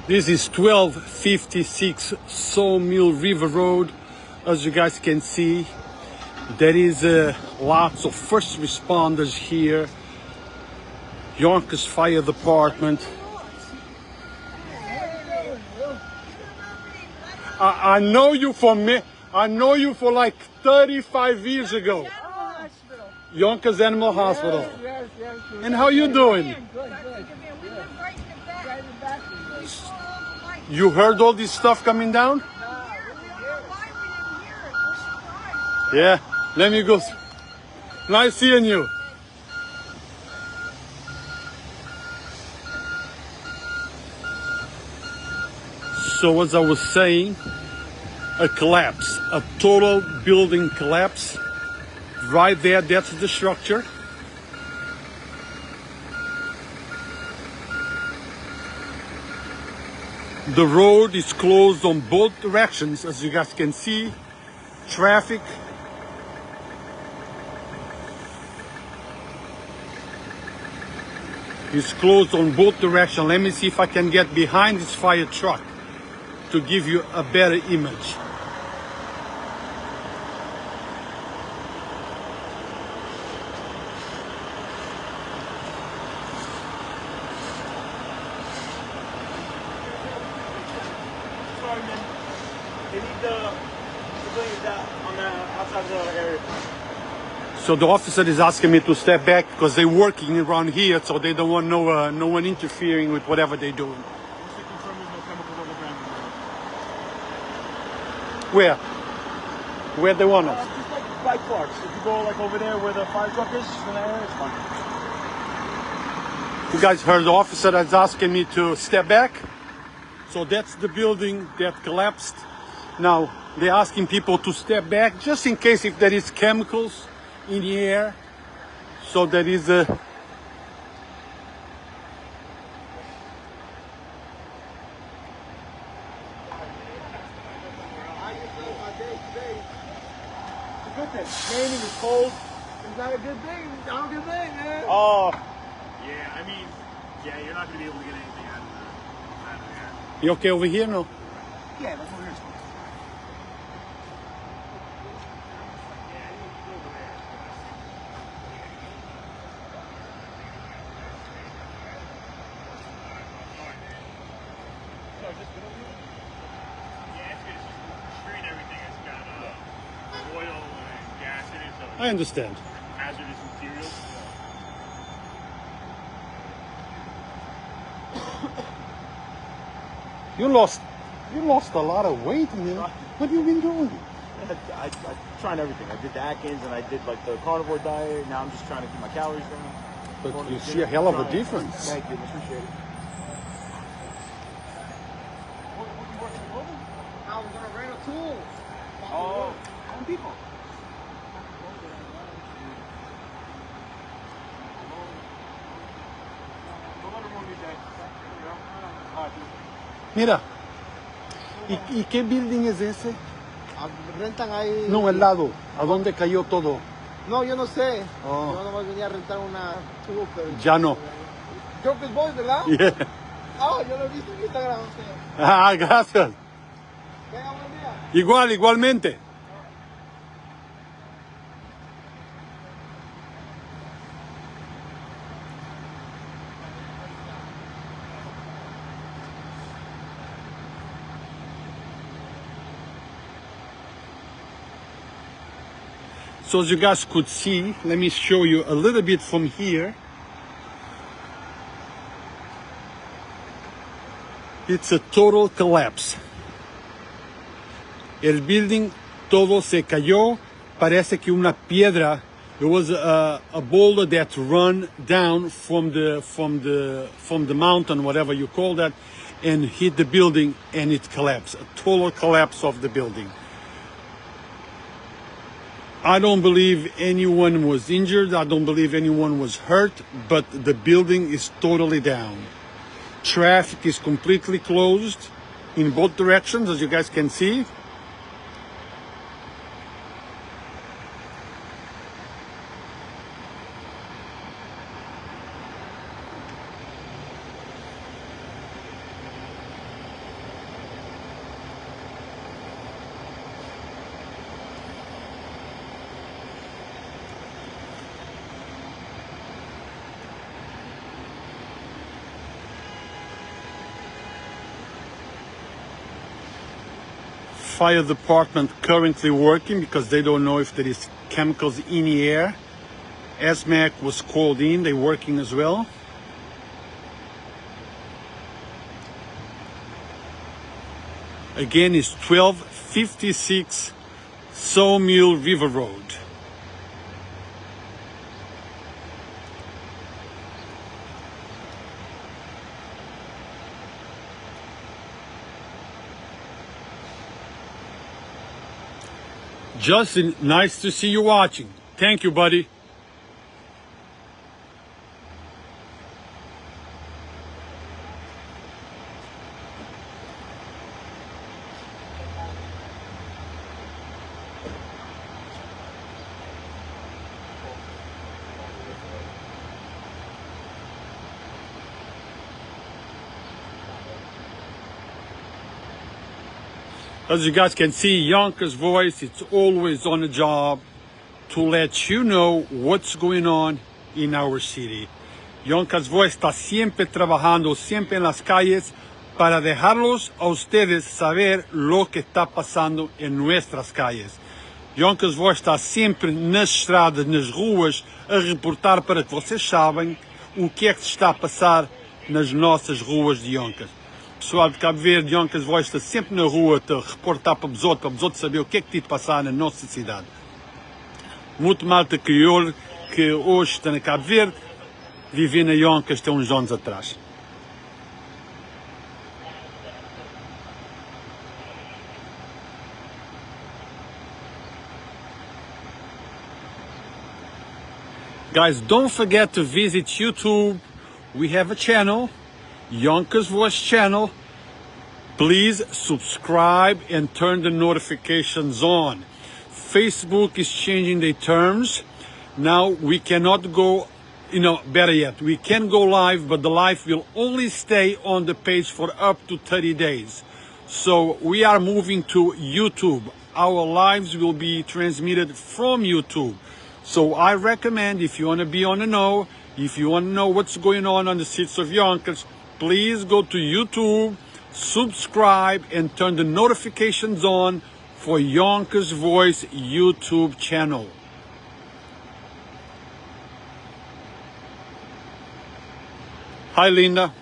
This is 1256 Sawmill River Road. As you guys can see, there is lots of first responders here. Yonkers Fire Department. I know you for like 35 years ago. Yonkers Animal Hospital. Yes. And how you doing? Good. You heard all this stuff coming down? Yeah, let me go. Nice seeing you. So as I was saying, a collapse, a total building collapse. Right there, that's the structure. The road is closed on both directions, as you guys can see. Traffic. Is closed on both directions. Let me see if I can get behind this fire truck to give you a better image. They need the civilians out on the outside of the area. So the officer is asking me to step back because they're working around here, so they don't want no one interfering with whatever they're doing. Just to confirm there's no chemicals on the ground. Where they want us? Just like by Clark's. If you go like over there where the fire truck is, in that area, it's fine. You guys heard the officer that's asking me to step back? So that's the building that collapsed. Now they're asking people to step back just in case if there is chemicals in the air. So there is a Good thing. It's raining, it's cold. It's not a good thing. It's not a good thing, man. Oh. Yeah, I mean, yeah, you're not going to be able to get anything out of there. You okay over here? No? Yeah, that's what we're here. I understand. Hazardous materials. You lost a lot of weight, man. What have you been doing? I'm trying everything. I did the Atkins and I did like the carnivore diet. Now I'm just trying to keep my calories down. But you see a hell of a difference. Thank you. Appreciate it. I was gonna rent a tool. Oh, Home Depot. Mira. ¿Y qué building es ese? Rentan ahí. No, el lado. ¿A dónde cayó todo? No, yo no sé. Oh. Yo nomás venía a rentar una tool, pero. Ya no. Yonkers Boys, ¿verdad? Yeah. Ah, yo lo he visto en Instagram. Ah, gracias. Venga, buen día. Igualmente. So as you guys could see, let me show you a little bit from here. It's a total collapse. El building todo se cayó. Parece que una piedra. It was a boulder that run down from the mountain, whatever you call that, and hit the building, and it collapsed. A total collapse of the building. I don't believe anyone was injured. I don't believe anyone was hurt, but the building is totally down. Traffic is completely closed in both directions, as you guys can see. fire department currently working because they don't know if there is chemicals in the air. Hazmat was called in, they're working as well. Again, it's 1256 Sawmill River Road. Justin, nice to see you watching. Thank you, buddy. As you guys can see, Yonkers Voice, it's always on the job to let you know what's going on in our city. Yonkers Voice está siempre trabajando, siempre en las calles, para dejarlos a ustedes saber lo que está pasando en nuestras calles. Yonkers Voice está sempre nas estradas, nas ruas, a reportar para que vocês sabem o que é que se está a passar nas nossas ruas de Yonkers. Pessoal de Cabo Verde, Yonkers Voice está sempre na rua a reportar para os outros saber o que é que tem de passar na nossa cidade. Muito malta crioulo que hoje está na Cabo Verde, vivia na Yonkers há uns anos atrás. Guys, don't forget to visit YouTube. We have a channel, Yonkers Voice channel. Please subscribe and turn the notifications on. Facebook is changing their terms. Now we cannot go, better yet, we can go live, but the live will only stay on the page for up to 30 days. So we are moving to YouTube. Our lives will be transmitted from YouTube. So I recommend, if you want to be on the know, if you want to know what's going on the streets of Yonkers, please go to YouTube, subscribe, and turn the notifications on for Yonkers Voice YouTube channel. Hi, Linda.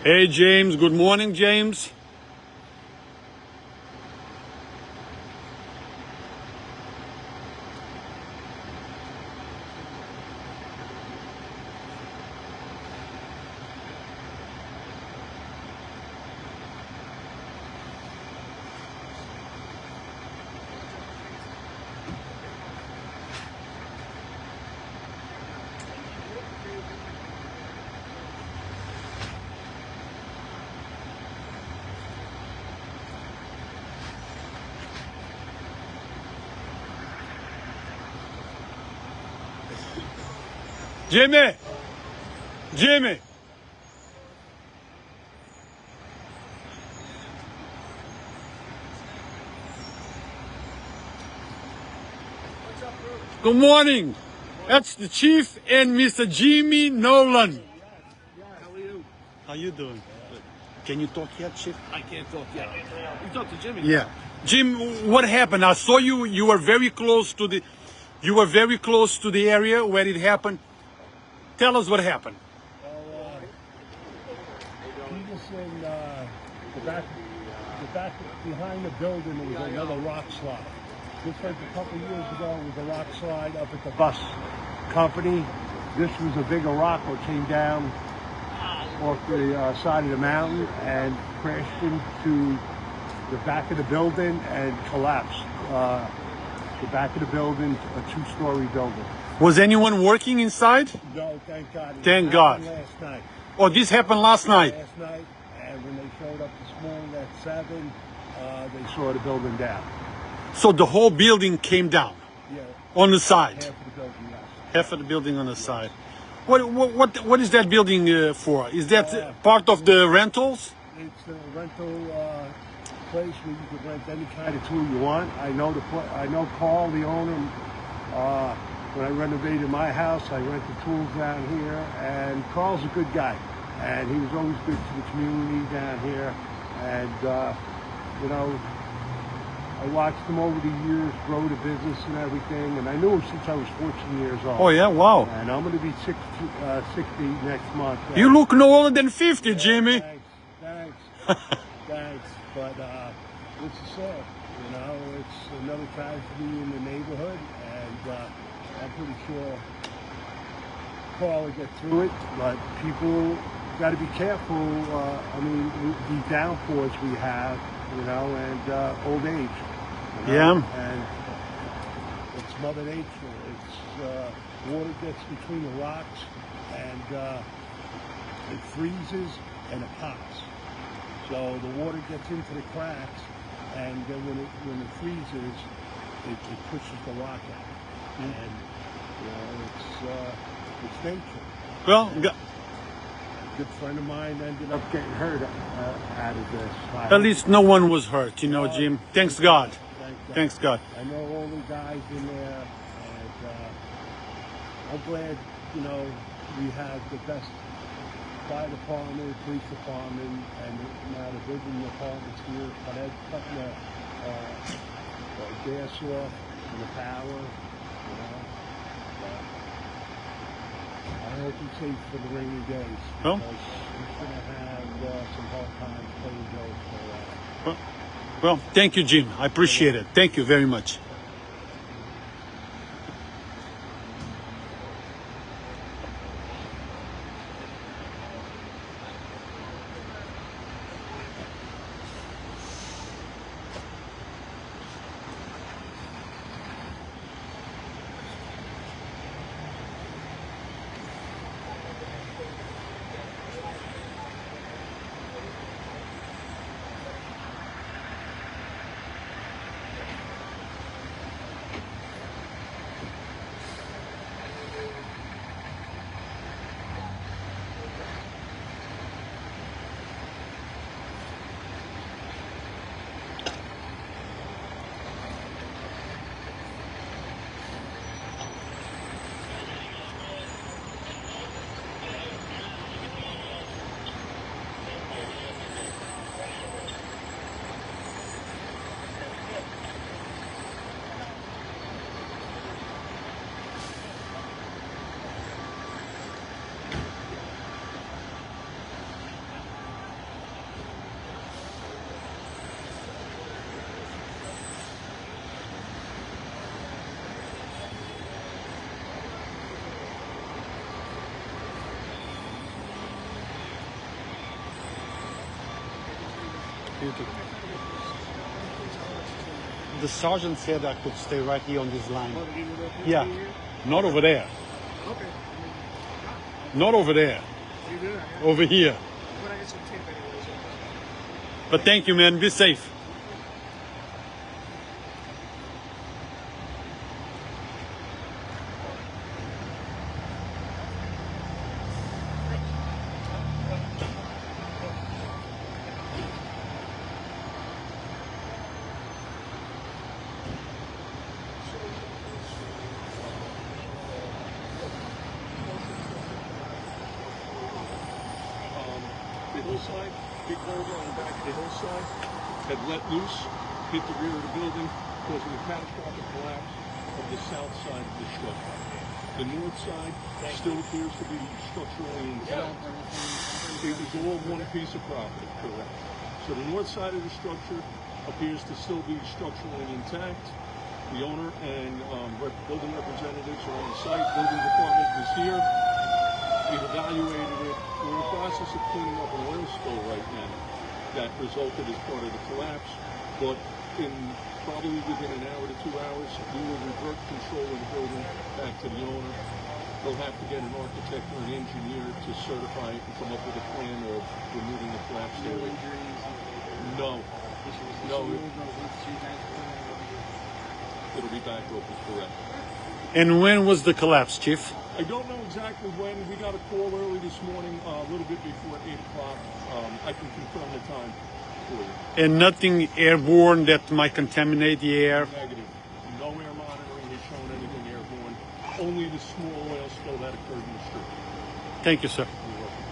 Hey, James. Good morning, James. Jimmy! Jimmy! Good morning. That's the chief and Mr. Jimmy Nolan. How are you? How you doing? Can you talk yet, chief? I can't talk yet. You talk to Jimmy. Yeah. Jim, what happened? I saw you were very close to the area where it happened. Tell us what happened. He just in the back behind the building. There was another rock slide. Just like a couple years ago, it was a rock slide up at the bus company. This was a bigger rock that came down off the side of the mountain and crashed into the back of the building and collapsed. The back of the building, a 2-story building. Was anyone working inside? No, thank God. Thank God. Last night. Oh, this happened last night. Last night, and when they showed up this morning at 7, they saw the building down. So the whole building came down Yeah, on the side. half of the building, yes. Half of the building on the side. What is that building for? Is that part of the rentals? It's a rental place where you can rent any kind of tool you want. I know Carl, the owner. When I renovated my house, I rented tools down here, and Carl's a good guy, and he was always good to the community down here. And you know, I watched him over the years grow the business and everything, and I knew him since I was 14 years old. Oh yeah, wow. And I'm going to be 60 next month. You look no older than 50, Jimmy. Thanks. Thanks. But this is sad. You know, it's another tragedy in the neighborhood, and I'm pretty sure Carl will get through it. But people got to be careful. I mean, the downpours we have, you know, and old age. You know? Yeah. And it's Mother Nature. It's water gets between the rocks, and it freezes and it pops. So the water gets into the cracks, and then when it freezes, it pushes the rock out. And you know, it's nature. Well, A good friend of mine ended up getting hurt out of this. at least no one was hurt, you know, Jim. Thanks God. Thanks God. I know all the guys in there, and I'm glad, you know, we have the best fire department, police department, and now the building departments here, cutting the gas off and the power, you know. But I hope he's safe for the rainy days. Well. Because he's going to have some hard times paying bills for a while. Well, thank you, Jim. I appreciate it. Thank you very much. The sergeant said I could stay right here on this line. Yeah, not over there. Okay. Not over there. You do that, yeah? Over here. But I get some tape anyways. But thank you, man. Be safe. The hillside, big boulder on the back of the hillside, had let loose, hit the rear of the building, causing a catastrophic collapse of the south side of the structure. The north side still appears to be structurally intact. It was all one piece of property, correct. So the north side of the structure appears to still be structurally intact. The owner and building representatives are on site. Building department is here. We've evaluated it. We're in the process of cleaning up an oil spill right now that resulted as part of the collapse. But in probably within an hour to 2 hours, we will revert control of the building back to the owner. They'll have to get an architect or an engineer to certify it and come up with a plan of removing the collapsed No area. injuries. No. No. It It'll be back open, correct. And when was the collapse, Chief? I don't know exactly when. We got a call early this morning, a little bit before 8 o'clock. I can confirm the time for you. And nothing airborne that might contaminate the air? Negative. No air monitoring has shown anything airborne. Only the small oil spill that occurred in the street. Thank you, sir. You're welcome.